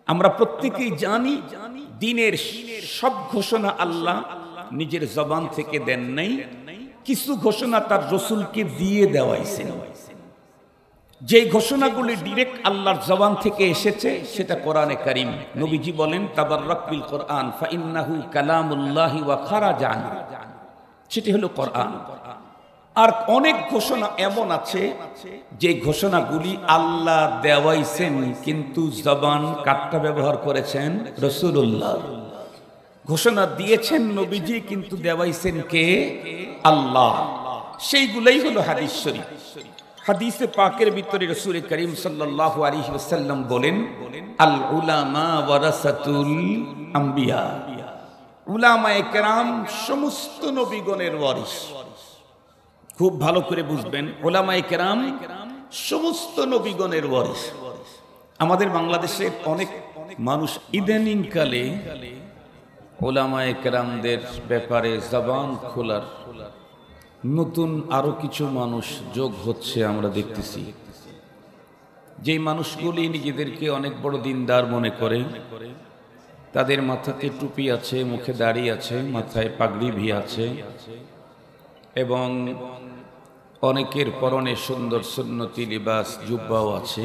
আমরা প্রত্যেকেই জানি দ্বীনের সব ঘোষণা আল্লাহ নিজের জবান থেকে দেন নাই, কিছু ঘোষণা তার রাসূলকে দিয়ে দেওয়াইছেন। যে ঘোষণাগুলি ডাইরেক্ট আল্লাহর জবান থেকে এসেছে সেটা কোরআনে কারীম। নবীজি বলেন তাবাররাক বিল কোরআন ফাইন্নাহু কালামুল্লাহি ওয়া খারাজা আনহু, সেটি হলো কোরআন। আর অনেক ঘোষণা এমন আছে যে ঘোষণাগুলি আল্লাহ দেওয়াইছেন, কিন্তু জবান কাটটা ব্যবহার করেছেন রাসূলুল্লাহ। ঘোষণা দিয়েছেন নবীজি, কিন্তু দেওয়াইছেন কে? আল্লাহ। সেইগুলাই হলো হাদিস শরীফ। হাদিসে পাকের ভিতরে রাসূল করিম সাল্লাল্লাহু আলাইহি ওয়াসাল্লাম বলেন, আল উলামা ওয়ারাসাতুল আম্বিয়া। উলামায়ে কেরাম সমস্ত নবীগণের ওয়ারিস। খুব ভালো করে বুঝবেন, উলামায়ে কেরাম সমস্ত নবীগণের ওয়ারিস। আমাদের বাংলাদেশে অনেক মানুষ ইদানিং কালে উলামায়ে কেরামদের ব্যাপারে জবান খোলার নতুন আরো কিছু মানুষ যোগ হচ্ছে, আমরা দেখতেছি। যে মানুষগুলি নিজেদেরকে অনেক বড় দিনদার মনে করে, তাদের মাথাতে টুপি আছে, মুখে দাড়ি আছে, মাথায় পাগড়ি ভি আছে, এবং অনেকের পরনে সুন্দর সুন্নতি লিবাস জুব্বাও আছে।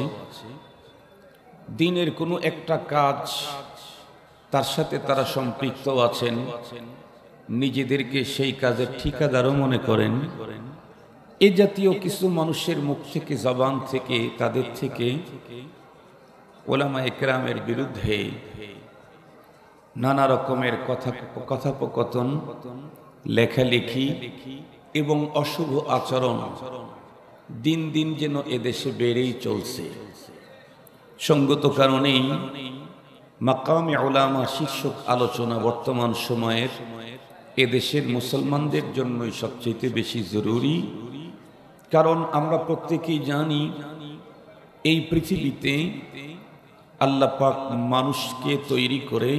দিনের কোনো একটা কাজ তার সাথে তারা সম্পৃক্ত আছেন, নিজেদেরকে সেই কাজের ঠিকাদারও মনে করেন। এ জাতীয় কিছু মানুষের মুখ থেকে, জবান থেকে, তাদের থেকে উলামায়ে কেরামের বিরুদ্ধে নানা রকমের কথোপকথন, লেখালেখি এবং অশুভ আচরণ দিন দিন যেন এদেশে বেড়েই চলছে। সঙ্গত কারণেই মাকামে উলামা শীর্ষক আলোচনা বর্তমান সময়ের এদেশের মুসলমানদের জন্যই সবচেয়ে বেশি জরুরি। কারণ আমরা প্রত্যেকেই জানি এই পৃথিবীতে আল্লাহ পাক মানুষকে তৈরি করে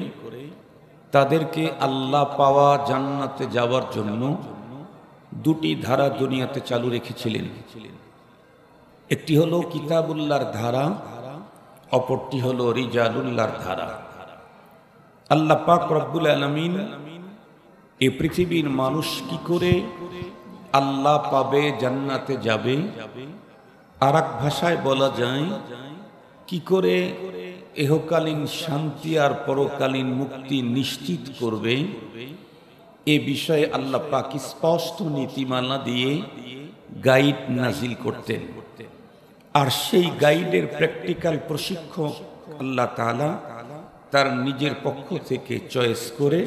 তাদেরকে আল্লাহ পাওয়া, জান্নাতে যাওয়ার জন্য দুটি ধারা দুনিয়াতে চালু রেখেছিলেন। একটি হলো কিতাবুল্লাহর ধারা, অপরটি হলো রিজালুল্লাহর ধারা। আল্লাহ পাক রব্বুল আলামিন এই পৃথিবীর মানুষ কি করে আল্লাহ পাবে, জান্নাতে যাবে, আর এক ভাষায় বলা যায় কি করে ইহকালীন শান্তি আর পরকালীন মুক্তি নিশ্চিত করবে, এ বিষয়ে আল্লাহ পাক স্পষ্ট নীতিমালা দিয়ে গাইড নাজিল করতেন। আর সেই গাইডের প্র্যাকটিক্যাল প্রশিক্ষক আল্লাহ তাআলা তার নিজের পক্ষ থেকে চয়েস করে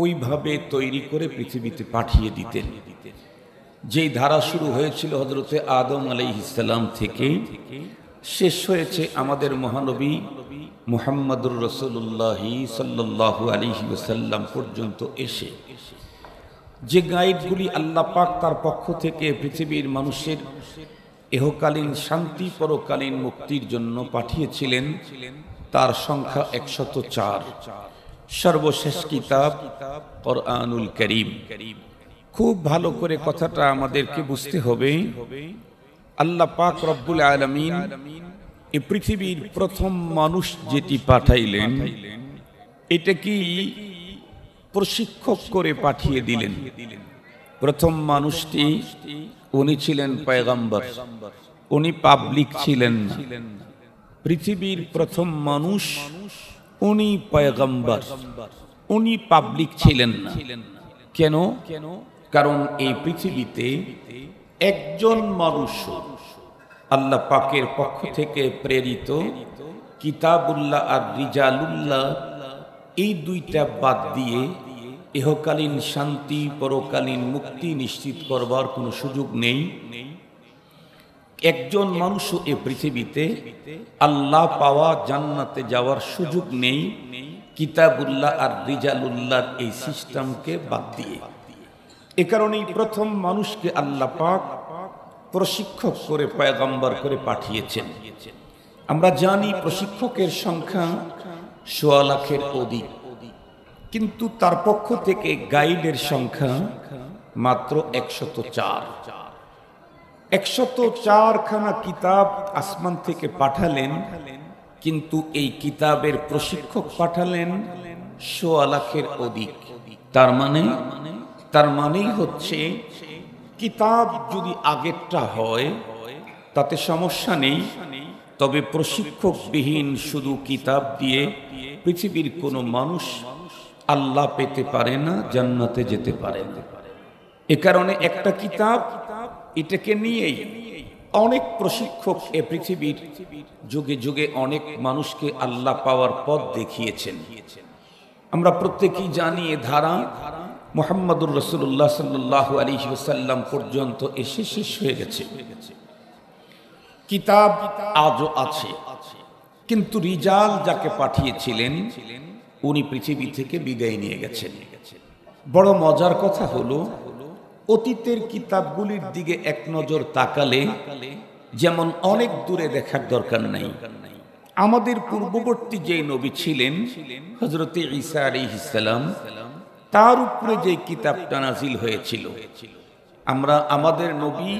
ওইভাবে তৈরি করে পৃথিবীতে পাঠিয়ে দিতেন। যেই ধারা শুরু হয়েছিল হযরতে আদম আলাইহিস সালাম থেকে, শেষ হয়েছে আমাদের মহানবী মুহাম্মদুর রাসূলুল্লাহ সাল্লাল্লাহু আলাইহি ওয়াসাল্লাম পর্যন্ত এসে যে গাইডগুলি আল্লাহ পাক তার পক্ষ থেকে পৃথিবীর মানুষের ইহকালীন শান্তি, পরকালীন মুক্তির জন্য পাঠিয়েছিলেন, তার সংখ্যা 104। সর্বশেষ কিতাব কোরআনুল কারীম। খুব ভালো করে কথাটা আমাদেরকে বুঝতে হবে। আল্লাহ পাক রব্বুল আলামিন এই পৃথিবীর প্রথম মানুষ যেটি পাঠাইলেন, এটা কি প্রশিক্ষক করে পাঠিয়ে দিলেন? প্রথম মানুষটি উনি ছিলেন পয়গম্বর, উনি পাবলিক ছিলেন না। পৃথিবীর প্রথম মানুষ উনি পয়গম্বর, উনি পাবলিক ছিলেন না। কেন? কারণ এই পৃথিবীতে একজন মানুষ আল্লাহ পাকের পক্ষ থেকে প্রেরিত কিতাবুল্লাহ আর রিজালুল্লাহ, এই দুইটা বাদ দিয়ে ইহকালীন শান্তি, পরকালীন মুক্তি নিশ্চিত করবার কোনো সুযোগ নেই। একজন মানুষও এ পৃথিবীতে আল্লাহ পাওয়া, জান্নাতে যাওয়ার সুযোগ নেই কিতাবুল্লাহ আর রিজালুল্লাহর এই সিস্টেমকে বাদ দিয়ে। এ কারণেই প্রথম মানুষকে আল্লাহ পাক প্রশিক্ষক করে, পয়গম্বর করে পাঠিয়েছেন। আমরা জানি প্রশিক্ষকের সংখ্যা ১৬ লাখের অধিক, কিন্তু তার পক্ষ থেকে গাইডের সংখ্যা মাত্র ১০৪। ১০৪ খানা কিতাব আসমান থেকে পাঠালেন, কিন্তু এই কিতাবের প্রশিক্ষক পাঠালেন ১৬ লাখের অধিক। তার মানেই হচ্ছে কিতাব যদি আগেরটা হয় তাতে সমস্যা নেই, তবে প্রশিক্ষকবিহীন শুধু কিতাব দিয়ে পৃথিবীর কোনো মানুষ আল্লাহ পেতে পারে না, জান্নাতে যেতে পারে না। এ কারণে একটা কিতাব, এটাকে নিয়েই অনেক প্রশিক্ষক এ পৃথিবীর যুগে যুগে অনেক মানুষকে আল্লাহ পাওয়ার পথ দেখিয়েছেন। আমরা প্রত্যেকেই জানি এ ধারা মুহাম্মদুর রাসূলুল্লাহ সাল্লাল্লাহু আলাইহি ওয়াসাল্লাম পর্যন্ত এসে শেষ হয়ে গেছে। কিতাব আজও আছে, কিন্তু রিজাল যাকে পাঠিয়েছিলেন উনি পৃথিবী থেকে বিদায় নিয়ে গেছেন। বড় মজার কথা হলো, অতীতের কিতাবগুলির দিকে এক নজর তাকালে যেমন অনেক দূরে দেখার দরকার নাই। আমাদের পূর্ববর্তী যে নবী ছিলেন হযরতে ঈসা আলাইহিস সালাম, তার উপরে যে কিতাবটা নাজিল হয়েছিল, আমরা আমাদের নবী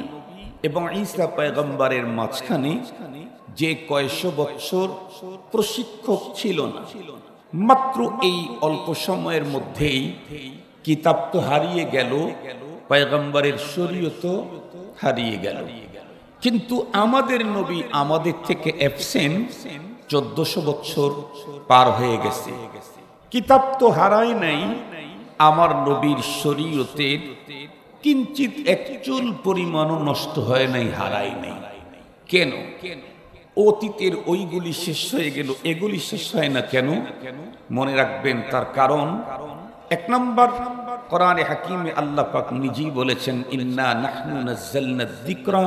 এবং ঈসা পয়গম্বরের মাঝখানে যে কয়েকশো বছর প্রশিক্ষক ছিল না, মাত্র এই অল্প সময়ের মধ্যেই কিতাব তো হারিয়ে গেল, পয়গম্বরের শরীয়ত হারিয়ে গেল। কিন্তু আমাদের নবী আমাদের থেকে অ্যাবসেন্ট 1400 বছর পার হয়ে গেছে। কিতাব তো হারায় নাই, আমার নবীর শরীয়তের কিঞ্চিত একচুল পরিমাণও নষ্ট হয় নাই, হারায় নাই। কেন? অতীতের ওইগুলি শেষ হয়ে গেল, এগুলি শেষ হয় না কেন? মনে রাখবেন তার কারণ। এক নম্বর, কোরআনে হাকিমে আল্লাহ পাক নিজেই বলেছেন, ইন্না নাহনু নাযালনা যিকরা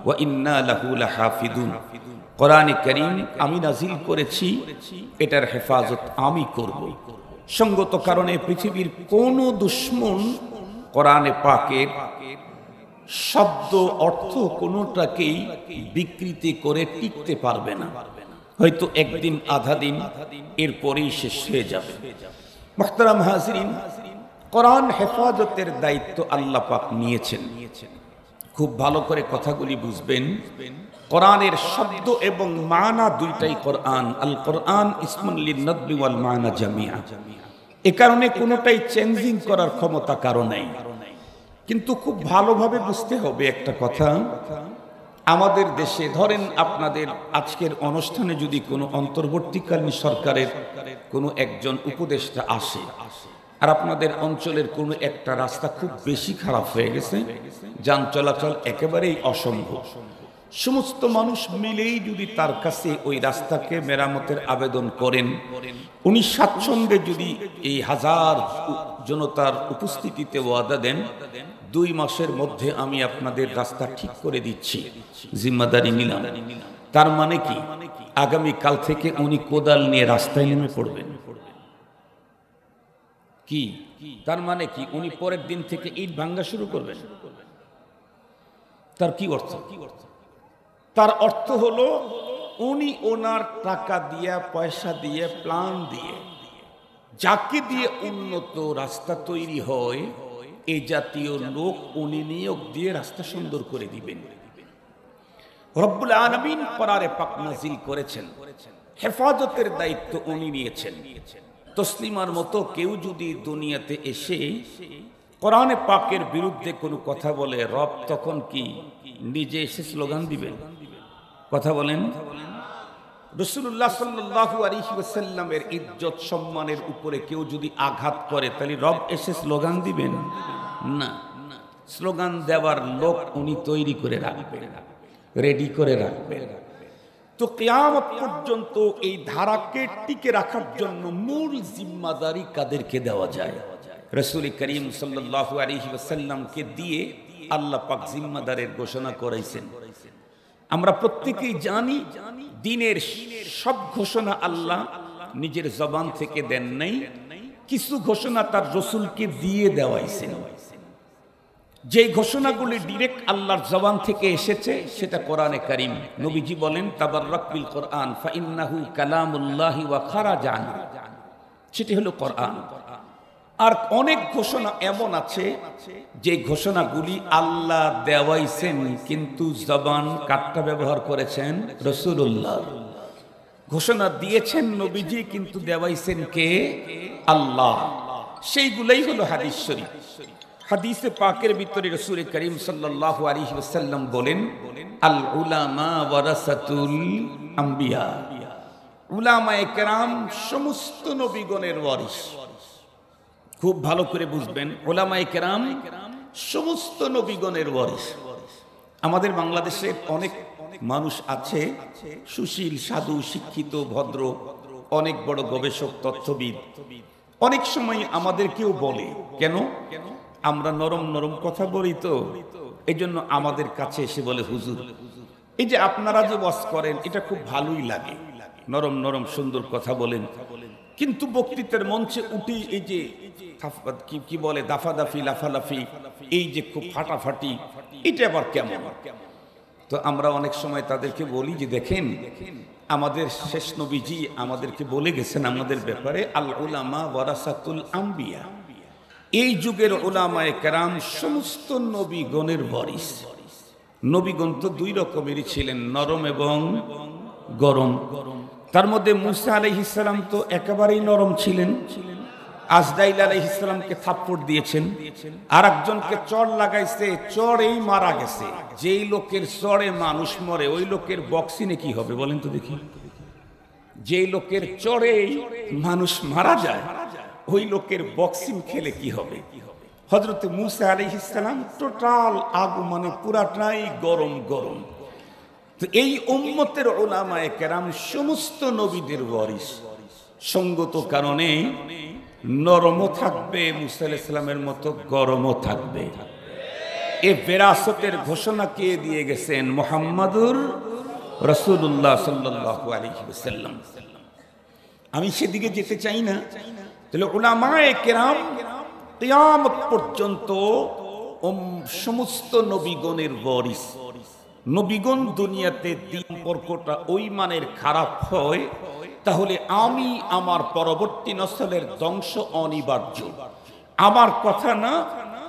ওয়া ইন্না লাহু লাহাফিজুন। কোরআনে কারীম আমি নাজিল করেছি, এটার হেফাজত আমি করব। সঙ্গত কারণে পৃথিবীর কোন দুশমন কোরআনে পাকের শব্দ অর্থ কোনোটাকেই বিকৃতি করে টিকতে পারবে না। হয়তো একদিন আধা দিন, এরপরেই শেষ হয়ে যাবে। মুহতারাম হাজিরিন, কোরআন হেফাজতের দায়িত্ব আল্লাহ পাক নিয়েছেন। খুব ভালো করে কথাগুলি বুঝবেন। কোরআনের শব্দ এবং মানা দুইটাই কোরআন। আল কোরআন ইসমুন লিন-নাদবি ওয়াল মানা জামিআ। এ কারণে কোনোটাই চেঞ্জিং করার ক্ষমতা কারো নাই। কিন্তু খুব ভালোভাবে বুঝতে হবে একটা কথা, আমাদের দেশে ধরেন আপনাদের আজকের অনুষ্ঠানে যদি কোনো অন্তর্বর্তীকালীন সরকারের কোনো একজন উপদেষ্টা আসে, আর আপনাদের অঞ্চলের কোনো একটা রাস্তা খুব বেশি খারাপ হয়ে গেছে, যান চলাচল একেবারেই অসম্ভব, সমস্ত মানুষ মিলেই যদি তার কাছে ওই রাস্তাকে মেরামতের আবেদন করেন, উনি স্বাচ্ছন্দ্যে যদি এই হাজার জনতার উপস্থিতিতে ওয়াদা দেন, 2 মাসের মধ্যে আমি আপনাদের রাস্তা ঠিক করে দিচ্ছি, জিম্মাদারি নিলাম, তার মানে কি আগামী কাল থেকে উনি কোদাল নিয়ে রাস্তায় নেমে পড়বেন? কি তার মানে কি উনি পরের দিন থেকে ইট ভাঙ্গা শুরু করবেন? তার কি অর্থ? তার অর্থ হলো উনি ওনার টাকা দিয়ে, পয়সা দিয়ে, প্ল্যান দিয়ে, যাকে দিয়ে উন্নত রাস্তা তৈরি হয়, এই জাতীয় লোক উনি নিয়োগ দিয়ে রাস্তা সুন্দর করে দিবেন। রব্বুল আলামিন কোরআনে পাক নাযিল করেছেন, হেফাজতের দায়িত্ব উনি নিয়েছেন। তসলিমার মতো কেউ যদি দুনিয়াতে এসে কোরআনে পাকের বিরুদ্ধে কোনো কথা বলে, রব তখন কি নিজে এসে স্লোগান দিবেন? কথা বলেন। রাসূলুল্লাহ সাল্লাল্লাহু আলাইহি ওয়াসাল্লামের ইজ্জত সম্মানের উপরে কেউ যদি আঘাত করে, তাহলে রব এসে স্লোগান দিবেন? না, স্লোগান দেওয়ার লোক উনি তৈরি করে রাখবেন, রেডি করে রাখবেন। তো কিয়ামত পর্যন্ত এই ধারাকে টিকে রাখার জন্য মূল জিম্মাদারি কাদেরকে দেওয়া যায়? রাসূল করিম সাল্লাল্লাহু আলাইহি ওয়াসাল্লামকে দিয়ে আল্লাহ পাক জিম্মাদারের ঘোষণা করাইছেন। আমরা প্রত্যেকেই জানি, দ্বীনের সব ঘোষণা আল্লাহ নিজের জবান থেকে দেন নাই, কিছু ঘোষণা তার রাসূলকে দিয়ে দেওয়াইছেন। যে ঘোষণাগুলি ডাইরেক্ট আল্লাহর জবান থেকে এসেছে সেটা কোরআনে কারীম। নবীজি বলেন, তাবাররাক বিল কোরআন ফাইন্নাহু কালামুল্লাহি ওয়া খারাজা আনহু, সেটি হলো কোরআন। আর অনেক ঘোষণা এমন আছে যে ঘোষণাগুলি আল্লাহ দেওয়াইছেন, কিন্তু জবান কাটটা ব্যবহার করেছেন রাসূলুল্লাহ। ঘোষণা দিয়েছেন নবীজি, কিন্তু দেওয়াইছেন কে? আল্লাহ। সেইগুলাই হলো হাদিস শরীফ। হাদিসে পাকের ভিতরে রাসূল করিম সাল্লাল্লাহু আলাইহি ওয়াসাল্লাম বলেন, আল উলামা ওয়ারাসাতুল আম্বিয়া। উলামায়ে কেরাম সমস্ত নবীগণের ওয়ারিস। খুব ভালো করে বুঝবেন, উলামায়ে কেরাম সমস্ত নবীগণের ওয়ারিস। আমাদের বাংলাদেশে অনেক মানুষ আছে সুশীল, সাধু, শিক্ষিত, ভদ্র, অনেক বড় গবেষক, তথ্যবিদ। অনেক সময় আমাদেরকেও বলে, কেন আমরা নরম নরম কথা বলি, তো এই জন্য আমাদের কাছে এসে বলে, হুজুর এই যে আপনারা যে ওয়াজ করেন এটা খুব ভালোই লাগে, নরম নরম সুন্দর কথা বলেন, কিন্তু বক্তৃতার মঞ্চে উঠি এই যে কি বলে দাফাদাফি, লাফালাফি, এই যে খুব ফাটাফাটি, এটা আবার কেমন? তো আমরা অনেক সময় তাদেরকে বলি যে দেখেন, আমাদের শেষ নবীজি আমাদেরকে বলে গেছেন আমাদের ব্যাপারে, আল উলামা ওয়ারাসাতুল আম্বিয়া। এই যুগের উলামায়ে কেরাম সমস্ত নবীগণের ওয়ারিস। নবীগণ তো দুই রকমেরই ছিলেন, নরম এবং গরম। তার মধ্যে মুসা আলাইহিস সালাম তো একেবারেই নরম ছিলেন, আজরাইল আলাইহিস সালামকে থাপ্পড় দিয়েছেন, আর একজনকে চড় লাগাইছে, চড়েই মারা গেছে। যেই লোকের চড়ে মানুষ মরে ওই লোকের বক্সিনে কি হবে বলেন তো দেখি? যেই লোকের চড়েই মানুষ মারা যায় ওই লোকের বক্সিং খেলে কি হবে? হযরত মুসা আলাইহিস সালাম টোটাল আগু, মানে পুরাটাই গরম গরম। তো এই উম্মতের উলামায়ে কেরাম সমস্ত নবীদের ওয়ারিস। সঙ্গত কারণে নরমও থাকবে মুসা আলাইহিস সালামের মতো, গরমও থাকবে। এই বিরাসতের ঘোষণা কে দিয়ে গেছেন? মুহাম্মাদুর রাসূলুল্লাহ সাল্লাল্লাহু আলাইহি ওয়াসাল্লাম। আমি সেদিকে যেতে চাই না। তাহলে উলামায়ে কেরাম কিয়ামত পর্যন্ত সমস্ত নবীগণের ওয়ারিস। নবীগণ দুনিয়াতে দিন সম্পর্কটা ওই মানের খারাপ হয়, তাহলে আমি আমার পরবর্তী নসলের ধ্বংস অনিবার্য। আমার কথা না,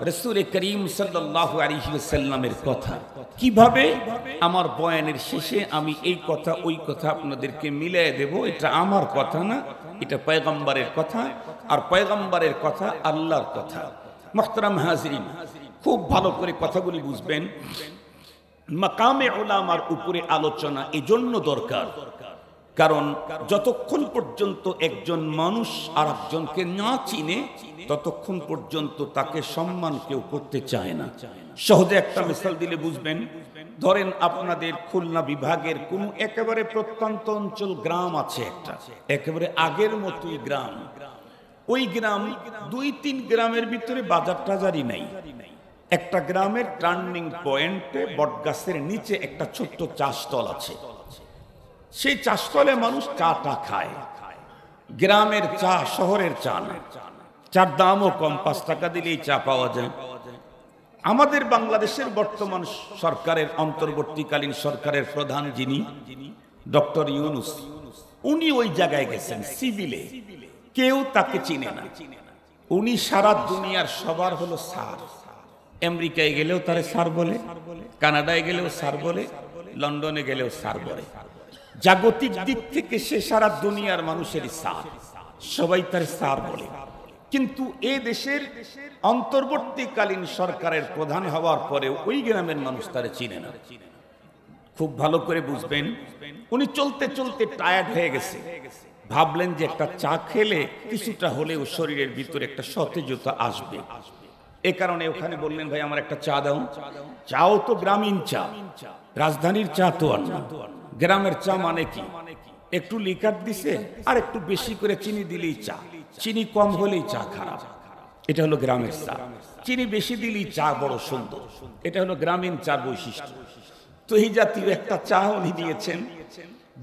রাসূল করিম সাল্লাল্লাহু আলাইহি ওয়াসাল্লামের কথা। কিভাবে? আমার বয়ানের শেষে আমি এই কথা ওই কথা আপনাদেরকে মিলিয়ে দেব। এটা আমার কথা না, এটা পয়গম্বরের কথা, আর পয়গম্বরের কথা আল্লাহর কথা। মুহতারাম হাজিরিন, খুব ভালো করে কথাগুলি বুঝবেন। মাকামে উলামার উপরে আলোচনা এজন্য দরকার, কারণ যতক্ষণ পর্যন্ত একজন মানুষ আর একজনকে না চিনে ততক্ষণ পর্যন্ত তাকে সম্মান কেউ করতে চায় না। সহজে একটা মিসাল দিলে বুঝবেন। ধরেন আপনাদের খুলনা বিভাগের কোন একেবারে প্রত্যন্ত অঞ্চল গ্রাম আছে, একটা একেবারে আগের মতোই গ্রাম। ওই গ্রাম 2-3 গ্রামের ভিতরে বাজার টাজারই নাই। একটা গ্রামের টার্নিং পয়েন্টে বটগাছের নিচে একটা ছোট্ট চাষতল আছে। সেই চাষতলে মানুষ চাটা খায়। গ্রামের চা, শহরের চা না। চার দামও কম, 5 টাকা দিলেই চা পাওয়া যায়। আমাদের বাংলাদেশের বর্তমান সরকারের, অন্তর্বর্তীকালীন সরকারের প্রধান যিনি, ডক্টর ইউনূস, উনি ওই জায়গায় গেছেন সিভিলে, কেউ তাকে চিনে না। উনি সারা দুনিয়ার সবার হলো স্যার। আমেরিকায় গেলেও তারে স্যার বলে, কানাডায় গেলেও স্যার বলে, লন্ডনে গেলেও স্যার বলে। জাগতিক দিক থেকে সে সারা দুনিয়ার মানুষেরই স্যার, সবাই তার স্যার বলে। কিন্তু এ দেশের অন্তর্বর্তীকালীন সরকারের প্রধান হওয়ার পরেও ওই গ্রামের মানুষ তারে চিনে না। খুব ভালো করে বুঝবেন, উনি চলতে চলতে টায়ার্ড হয়ে গেছে। ভাবলেন যে একটা চা খেলে কিছুটা হলেও শরীরের ভিতরে একটা সতেজতা আসবে। এ কারণে ওখানে বললেন, ভাই আমার একটা চা দাও। চাও তো গ্রামীণ চা, রাজধানীর চা তো আর না। গ্রামের চা মানে কি? একটু লিকার দিছে আর একটু বেশি করে চিনি দিলেই চা, চিনি কম হলেই চা খারাপ। এটা হলো গ্রামের চা। চিনি বেশি দিলেই চা বড় সুন্দর। এটা হলো গ্রামীণ চার বৈশিষ্ট্য। তো এই জাতীয় একটা চা উনি দিয়েছেন।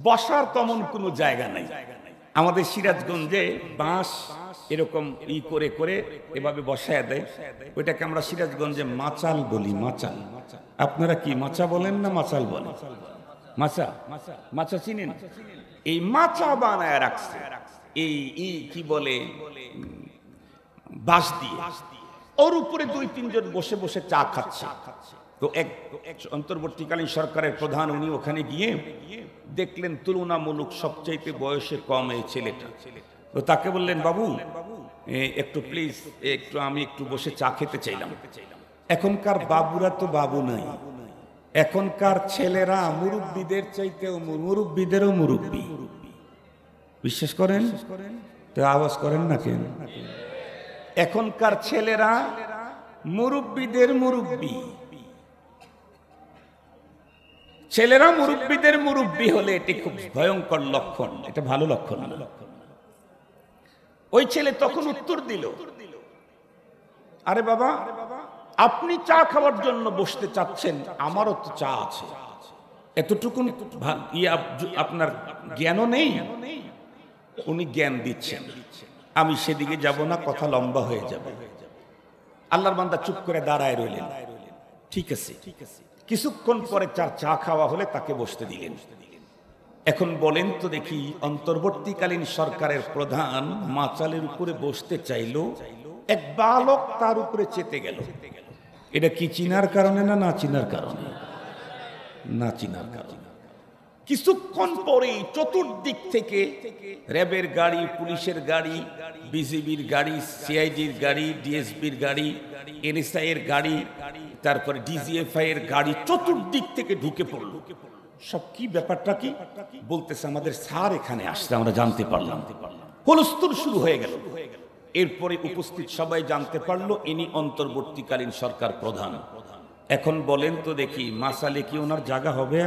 বসার তেমন কোনো জায়গা নাই। আমাদের সিরাজগঞ্জে বাঁশ এরকম করে করে এভাবে বসায় দেয়, ওইটাকে আমরা সিরাজগঞ্জে মাচাল বলি। মাচাল, আপনারা কি মাচা বলেন না মাচাল বলেন? মাচা, মাচা চিনেন? এই মাচা বানায় রাখছে এই কি বলে বাঁশ দিয়ে। ওর উপরে 2-3 জন বসে বসে চা খাচ্ছে। তো এক অন্তর্বর্তীকালীন সরকারের প্রধান উনি ওখানে গিয়ে দেখলেন তুলনামূলক সবচাইতে বয়সে কম এই ছেলেটা। তো তাকে বললেন, বাবু একটু প্লিজ আমি একটু বসে চা খেতে চাইলাম। এখনকার বাবুরা তো বাবু নাই, এখনকার ছেলেরা মুরব্বীদের চাইতেও মুরব্বীদেরও মুরব্বী। বিশ্বাস করেন তো? আওয়াজ করেন না কেন? এখনকার ছেলেরা মুরব্বীদের মুরব্বী। ছেলেরা মুরব্বীদের মুরব্বী হলে এটি খুব ভয়ঙ্কর লক্ষণ, এটা ভালো লক্ষণ না। ওই ছেলে তখন উত্তর দিল, আরে বাবা, আপনি চা খাওয়ার জন্য বসতে চাচ্ছেন, আমারও তো চা আছে, এতটুকু আপনার জ্ঞানও নেই। উনি জ্ঞান দিচ্ছেন, আমি সেদিকে যাব না, কথা লম্বা হয়ে যাবে। আল্লাহর বান্দা চুপ করে দাঁড়ায় রইলেন। ঠিক আছে, কিছুক্ষণ পরে চা খাওয়া হলে তাকে বসতে দিলেন। এখন বলেন তো দেখি, অন্তর্বর্তীকালীন সরকারের প্রধান মাচালের উপরে বসতে চাইলো, এক বালক তার উপরে চেতে গেল। এটা কি চিনার কারণে না চিনার কারণে? না চিনার কারণে। কিছুক্ষণ পরে চতুর্দিক থেকে র্যাবের গাড়ি, পুলিশের গাড়ি, বিজিবির গাড়ি, সিআইডির গাড়ি, ডিএসবির গাড়ি, এনএসআই এর গাড়ি, তারপরে ডিজিএফআই এর গাড়ি চতুর্দিক থেকে ঢুকে পড়ল। সব কি ব্যাপারটা কি বলতেছে, আমাদের স্যার এখানে আসছে, আমরা জানতে পারলাম। হুলস্থুল শুরু হয়ে গেল। এরপরে উপস্থিত সবাই জানতে পারলো ইনি অন্তর্বর্তীকালীন সরকার প্রধান। এখন বলেন তো দেখি, মাসালে কি ওনার জায়গা হবে?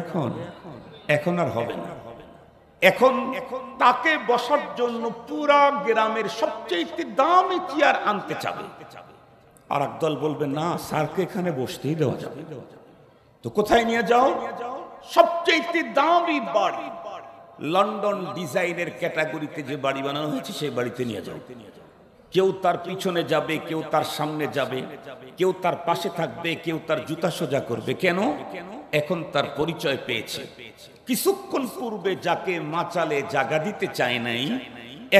এখন আর হবে না। এখন তাকে বসার জন্য পুরা গ্রামের সবচেয়ে দামি চেয়ার আনতে চাবে। আর একদল বলবে, না, স্যারকে এখানে বসতেই দেওয়া যাবে। তো কোথায় নিয়ে যাও? সবচেয়ে দামি বাড়ি, লন্ডন ডিজাইনের ক্যাটাগরিতে যে বাড়ি বানানো হয়েছে সেই বাড়িতে নিয়ে যাও। কেউ তার পিছনে যাবে, কেউ তার সামনে যাবে, কেউ তার পাশে থাকবে, কেউ তার জুতা সোজা করবে। কেন? এখন তার পরিচয় পেয়েছে। কিছুক্ষণ পূর্বে যাকে মাচালে জায়গা দিতে চায় নাই,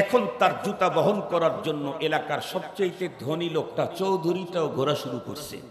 এখন তার জুতা বহন করার জন্য এলাকার সবচেয়ে ধনী লোকটা চৌধুরীটাও ঘোরা শুরু করছে।